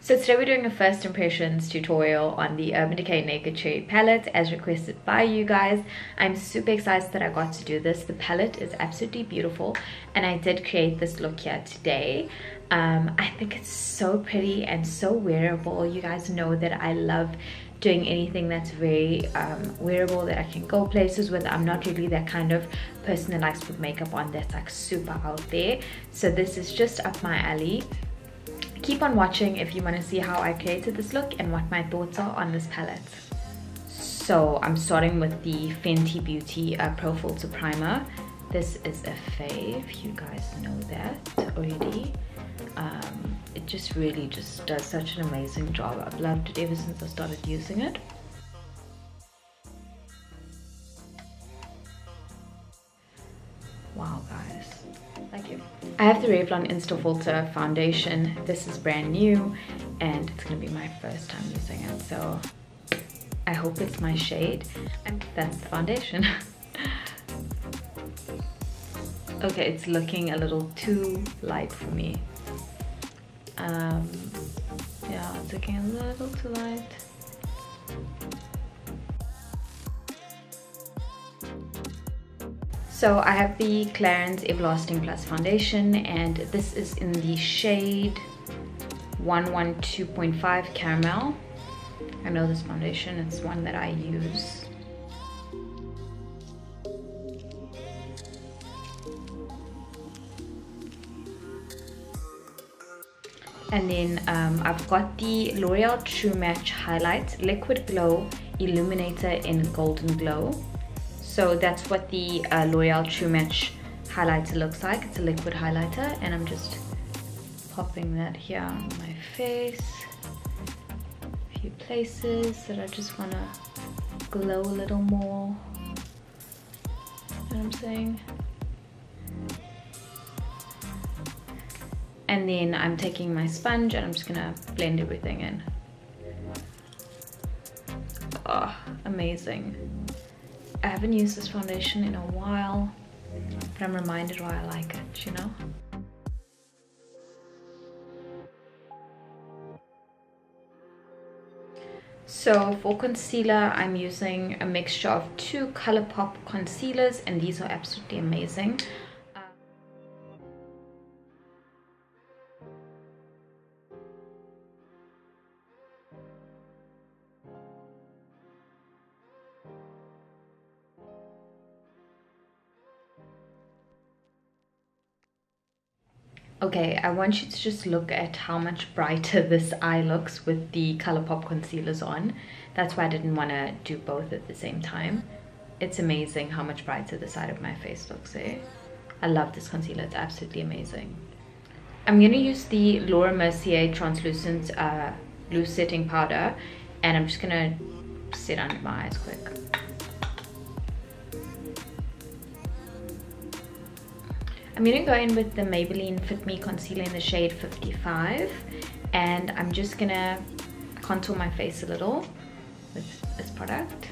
So today we're doing a first impressions tutorial on the Urban Decay Naked Cherry palette as requested by you guys. I'm super excited that I got to do this. The palette is absolutely beautiful and I did create this look here today. I think it's so pretty and so wearable. You guys know that I love doing anything that's very wearable, that I can go places with. I'm not really that kind of person that likes to put makeup on that's like super out there. So this is just up my alley. Keep on watching if you want to see how I created this look and what my thoughts are on this palette. So I'm starting with the Fenty Beauty Pro Filter Primer. This is a fave, you guys know that already. It just really just does such an amazing job. I've loved it ever since I started using it. Wow guys, thank you. I have the Revlon Insta Filter foundation. This is brand new and it's gonna be my first time using it, so I hope it's my shade. And that's the foundation. Okay, it's looking a little too light for me. Yeah, it's looking a little too light. So I have the Clarins Everlasting Plus foundation and this is in the shade 112.5 Caramel. I know this foundation, it's one that I use. And then I've got the L'Oreal True Match Highlight Liquid Glow Illuminator in Golden Glow. So that's what the L'Oreal True Match highlighter looks like. It's a liquid highlighter and I'm just popping that here on my face. A few places that I just want to glow a little more. You know what I'm saying? And then I'm taking my sponge and I'm just gonna blend everything in. Oh, amazing. I haven't used this foundation in a while, but I'm reminded why I like it, you know? So for concealer, I'm using a mixture of two ColourPop concealers and these are absolutely amazing. Okay, I want you to just look at how much brighter this eye looks with the ColourPop concealers on. That's why I didn't want to do both at the same time. It's amazing how much brighter the side of my face looks, eh? I love this concealer, it's absolutely amazing. I'm going to use the Laura Mercier Translucent Loose Setting Powder and I'm just going to set under my eyes quick. I'm going to go in with the Maybelline Fit Me Concealer in the shade 55 and I'm just going to contour my face a little with this product.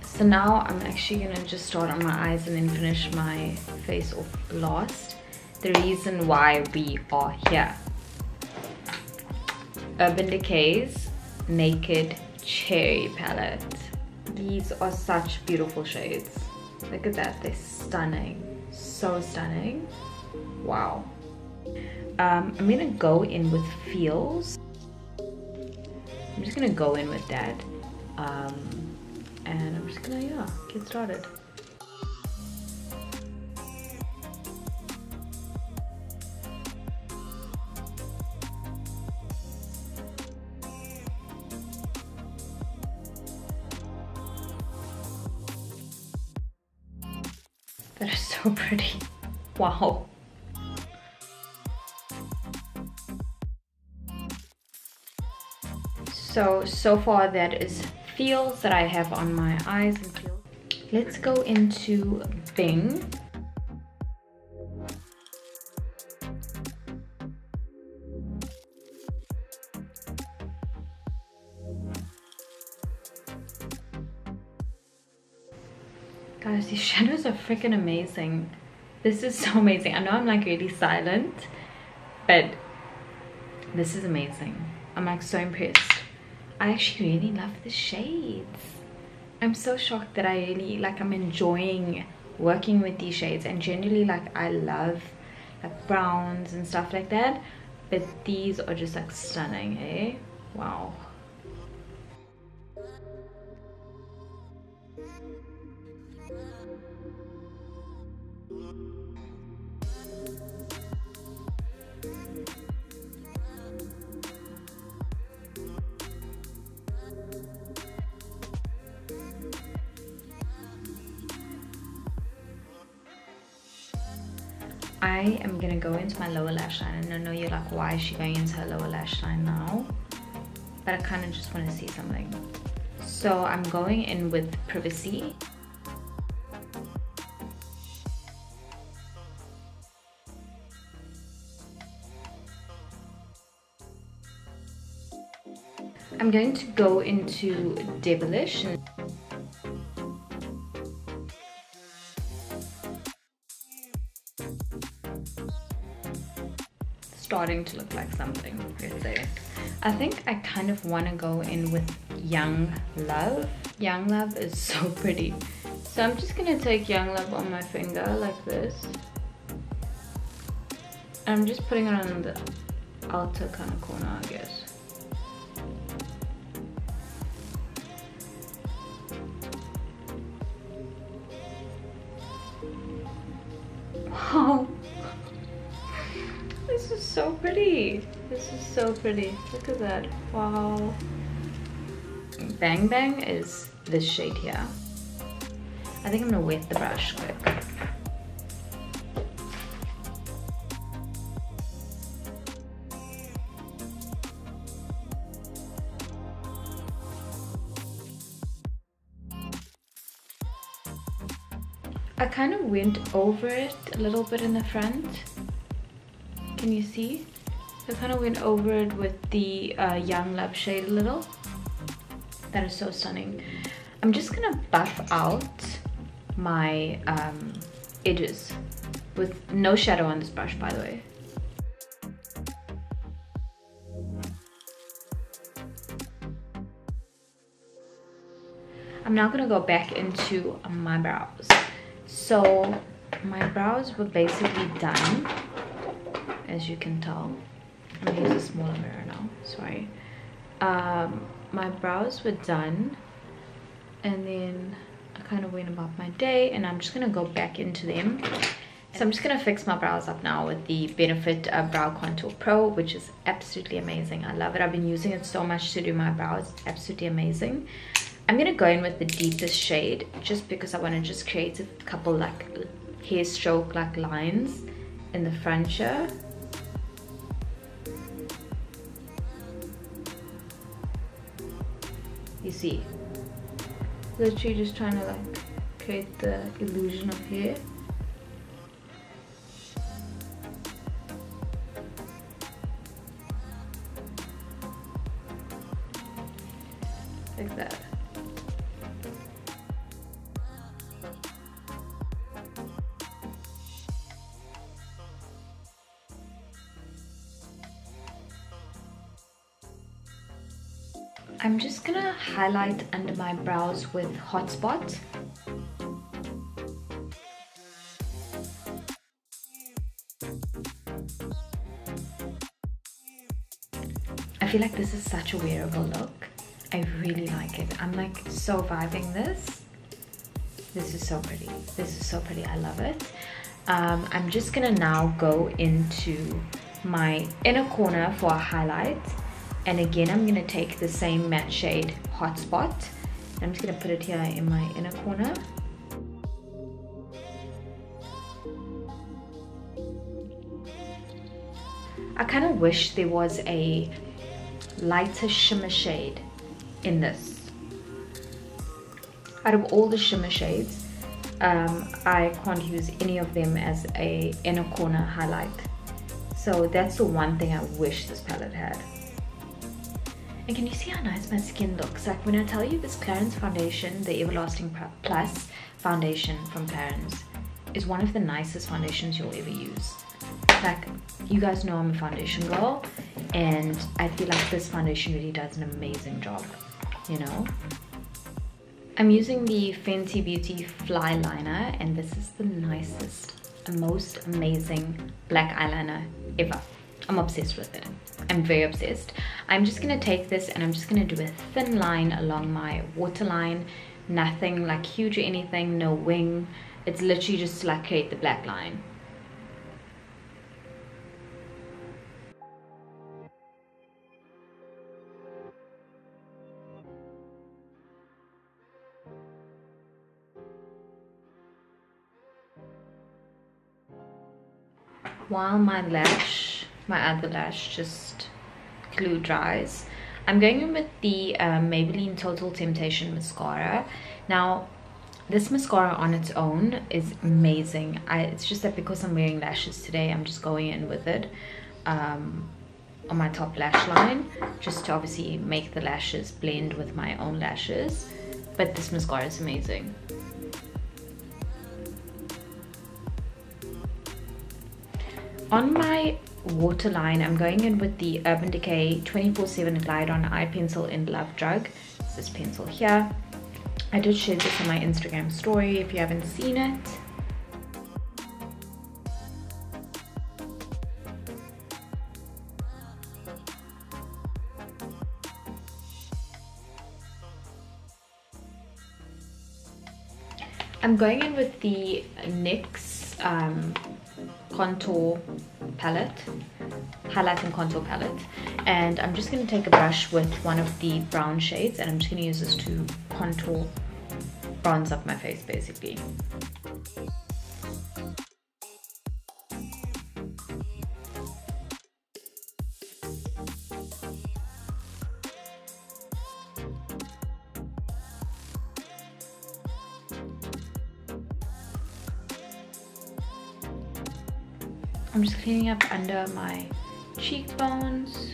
So now I'm actually gonna just start on my eyes and then finish my face off last. The reason why we are here. Urban Decay's Naked Cherry palette. These are such beautiful shades. Look at that, they're stunning. So stunning. Wow. I'm gonna go in with Feels. I'm just gonna go in with that. And I'm just gonna, yeah, get started. That is so pretty. Wow. So far that is feels that I have on my eyes and feels. Let's go into Bing. Guys, these shadows are freaking amazing. This is so amazing. I know I'm like really silent, but this is amazing. I'm like so impressed. I actually really love the shades. I'm so shocked that I really like, I'm enjoying working with these shades, and generally like I love like browns and stuff like that, but these are just like stunning, eh? Wow. I am gonna go into my lower lash line, and I know you're like, why is she going into her lower lash line now? But I kind of just want to see something. So I'm going in with Privacy. I'm going to go into Devilish. Starting to look like something, let's say. I think I kind of want to go in with Young Love. Young Love is so pretty. So I'm just going to take Young Love on my finger like this. I'm just putting it on the outer kind of corner, I guess. Wow. This is so pretty. This is so pretty. Look at that. Wow. Bang Bang is this shade here. I think I'm gonna wet the brush quick. I kind of went over it a little bit in the front. Can you see? I kind of went over it with the Young Love shade a little. That is so stunning. I'm just gonna buff out my edges with no shadow on this brush, by the way. I'm now gonna go back into my brows. So my brows were basically done, as you can tell. I'm gonna use a smaller mirror now, sorry. My brows were done, and then I kind of went about my day, and I'm just gonna go back into them. So I'm just gonna fix my brows up now with the Benefit Brow Contour Pro, which is absolutely amazing. I love it. I've been using it so much to do my brows. It's absolutely amazing. I'm gonna go in with the deepest shade just because I want to just create a couple like hair stroke like lines in the front here. You see, literally just trying to like create the illusion of hair. Like that. I'm just gonna highlight under my brows with Hotspot. I feel like this is such a wearable look. I really like it. I'm like so vibing this. This is so pretty. This is so pretty. I love it. I'm just gonna now go into my inner corner for a highlight. And again, I'm going to take the same matte shade Hotspot. I'm just going to put it here in my inner corner. I kind of wish there was a lighter shimmer shade in this. Out of all the shimmer shades, I can't use any of them as a inner corner highlight. So that's the one thing I wish this palette had. And can you see how nice my skin looks? Like when I tell you this Clarins foundation, the Everlasting Plus foundation from Clarins, is one of the nicest foundations you'll ever use. Like, you guys know I'm a foundation girl, and I feel like this foundation really does an amazing job, you know? I'm using the Fenty Beauty Fly Liner, and this is the nicest, most amazing black eyeliner ever. I'm obsessed with it. I'm very obsessed. I'm just gonna take this and I'm just gonna do a thin line along my waterline. Nothing like huge or anything, no wing. It's literally just to like create the black line. While my other lash just glue dries, I'm going in with the Maybelline Total Temptation mascara. Now this mascara on its own is amazing. It's just that because I'm wearing lashes today, I'm just going in with it on my top lash line, just to obviously make the lashes blend with my own lashes. But this mascara is amazing. On my waterline, I'm going in with the Urban Decay 24/7 Glide On Eye Pencil in Love Drug. It's this pencil here. I did share this on my Instagram story if you haven't seen it. I'm going in with the NYX contour palette, highlight and contour palette, and I'm just going to take a brush with one of the brown shades and I'm just going to use this to contour, bronze up my face basically. I'm just cleaning up under my cheekbones.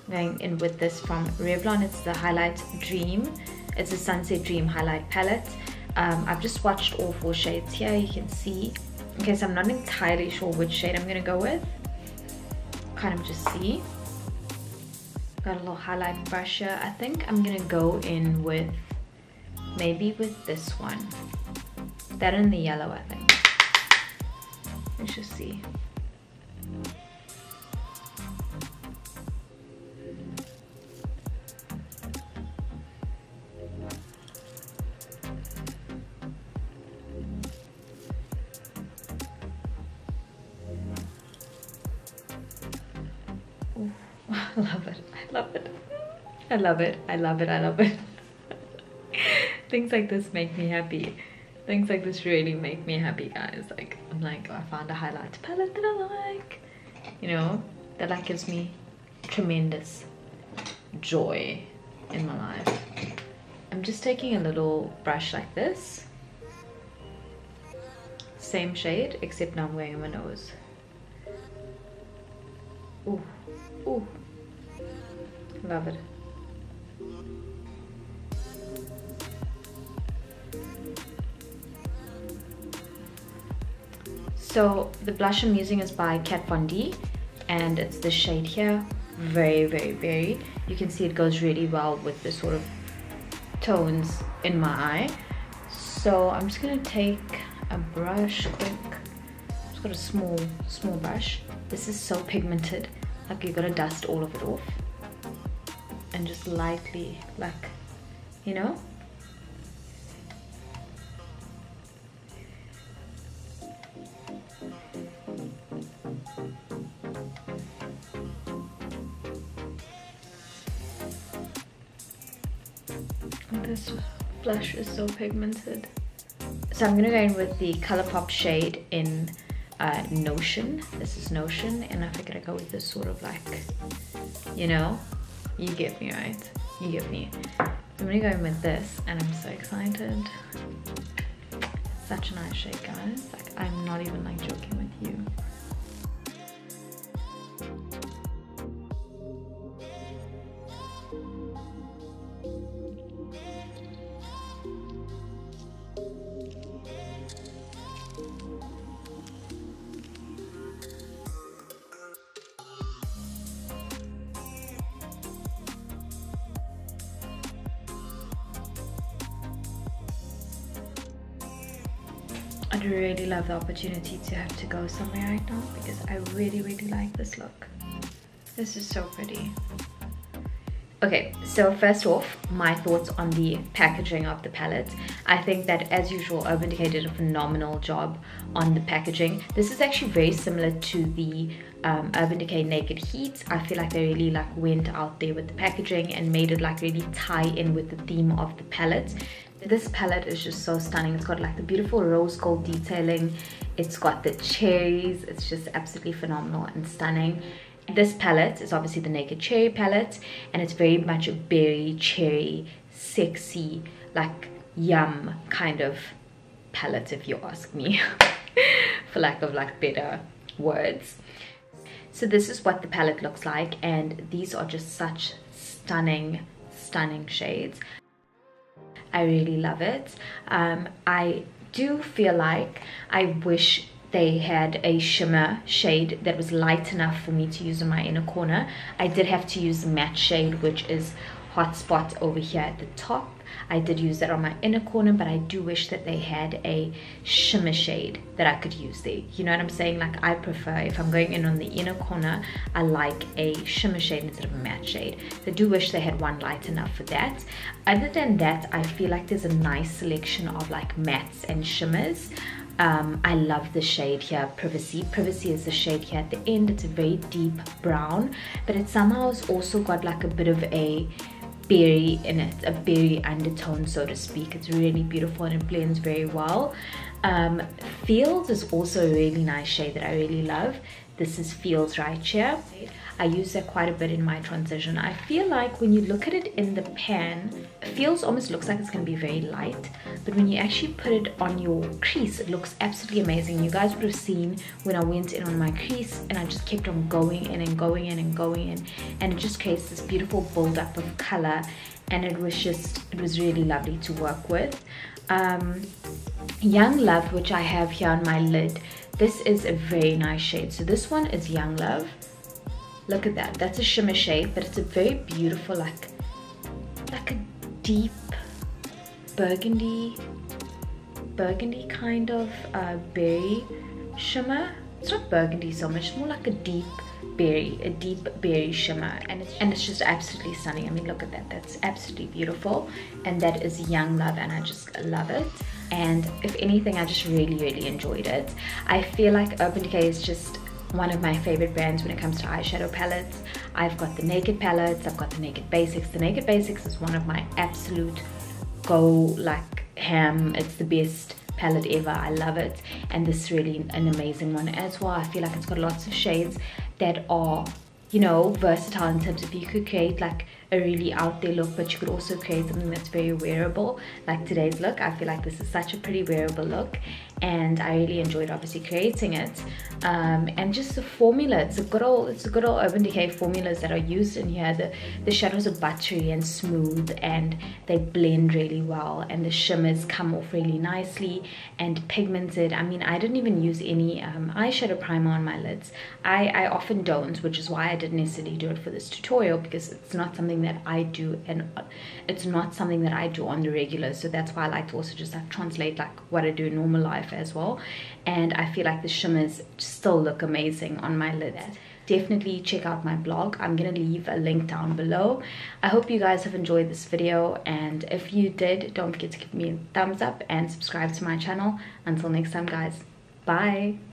Going in with this from Revlon. It's the Highlight Dream. It's a Sunset Dream highlight palette. I've just swatched all 4 shades here, you can see. Okay, so I'm not entirely sure which shade I'm gonna go with. Kind of just see. Got a little highlight brush here. I think I'm gonna go in with maybe with this one. That and the yellow, I think. Let's just see. I love it. I love it. I love it. I love it. I love it. Things like this make me happy. Things like this really make me happy, guys. Like, I'm like, oh, I found a highlight palette that I like. You know, that like gives me tremendous joy in my life. I'm just taking a little brush like this. Same shade, except now I'm going on my nose. Ooh, ooh. Love it. So the blush I'm using is by Kat Von D, and it's the shade here. Very, very, very. You can see it goes really well with the sort of tones in my eye. So I'm just gonna take a brush, quick. Just got a small brush. This is so pigmented. Like, you gotta dust all of it off. And just lightly, like, you know? This blush is so pigmented. So I'm gonna go in with the ColourPop shade in Notion. This is Notion, and I figured I'd go with this sort of like, you know, you get me, right? You get me. I'm gonna go in with this, and I'm so excited. Such a nice shade, guys. Like, I'm not even like joking with you. I'd really love the opportunity to have to go somewhere right now because I really like this look. This is so pretty. Okay, so first off, my thoughts on the packaging of the palette. I think that, as usual, Urban Decay did a phenomenal job on the packaging. This is actually very similar to the Urban Decay Naked Heat. I feel like they really like went out there with the packaging and made it like really tie in with the theme of the palette. This palette is just so stunning. It's got like the beautiful rose gold detailing. It's got the cherries. It's just absolutely phenomenal and stunning. This palette is obviously the Naked Cherry palette, and it's very much a berry, cherry, sexy, like yum kind of palette, if you ask me, for lack of like better words. So this is what the palette looks like, and these are just such stunning shades. I really love it. I do feel like I wish they had a shimmer shade that was light enough for me to use in my inner corner. I did have to use the matte shade, which is Hotspot over here at the top. I did use that on my inner corner, but I do wish that they had a shimmer shade that I could use there. You know what I'm saying? Like, I prefer, if I'm going in on the inner corner, I like a shimmer shade instead of a matte shade. I do wish they had one light enough for that. Other than that, I feel like there's a nice selection of like mattes and shimmers. I love the shade here, Privacy. Privacy is the shade here at the end. It's a very deep brown, but it somehow has also got like a bit of a berry in it, a berry undertone, so to speak. It's really beautiful and it blends very well. Fields is also a really nice shade that I really love. This is Fields right here. I use that quite a bit in my transition. I feel like when you look at it in the pan, Fields almost looks like it's going to be very light, but when you actually put it on your crease, it looks absolutely amazing. You guys would have seen when I went in on my crease and I just kept on going in and going in and going in, and it just creates this beautiful build-up of color, and it was really lovely to work with. Young Love, which I have here on my lid, this is a very nice shade. So this one is Young Love. Look at that. That's a shimmer shade, but it's a very beautiful, like a deep burgundy kind of berry shimmer. It's not burgundy so much, more like a deep berry shimmer, and it's just absolutely stunning. I mean, look at that. That's absolutely beautiful, and that is Young Love, and I just love it. And if anything, I just really enjoyed it. I feel like Urban Decay is just one of my favorite brands when it comes to eyeshadow palettes. I've got the Naked palettes, I've got the Naked Basics. The Naked Basics is one of my absolute go like ham. It's the best palette ever. I love it, and this is really an amazing one as well. I feel like it's got lots of shades that are, you know, versatile in terms of you could create like a really out there look, but you could also create something that's very wearable, like today's look. I feel like this is such a pretty wearable look, and I really enjoyed obviously creating it. And just the formula, it's a good old Urban Decay formulas that are used in here. The shadows are buttery and smooth, and they blend really well, and the shimmers come off really nicely and pigmented. I mean, I didn't even use any eyeshadow primer on my lids. I often don't, which is why I didn't necessarily do it for this tutorial, because it's not something that I do, and it's not something that I do on the regular. So that's why I like to also just like translate like what I do in normal life as well. And I feel like the shimmers still look amazing on my lids. Definitely check out my blog. I'm gonna leave a link down below. I hope you guys have enjoyed this video, and if you did, don't forget to give me a thumbs up and subscribe to my channel. Until next time, guys, bye.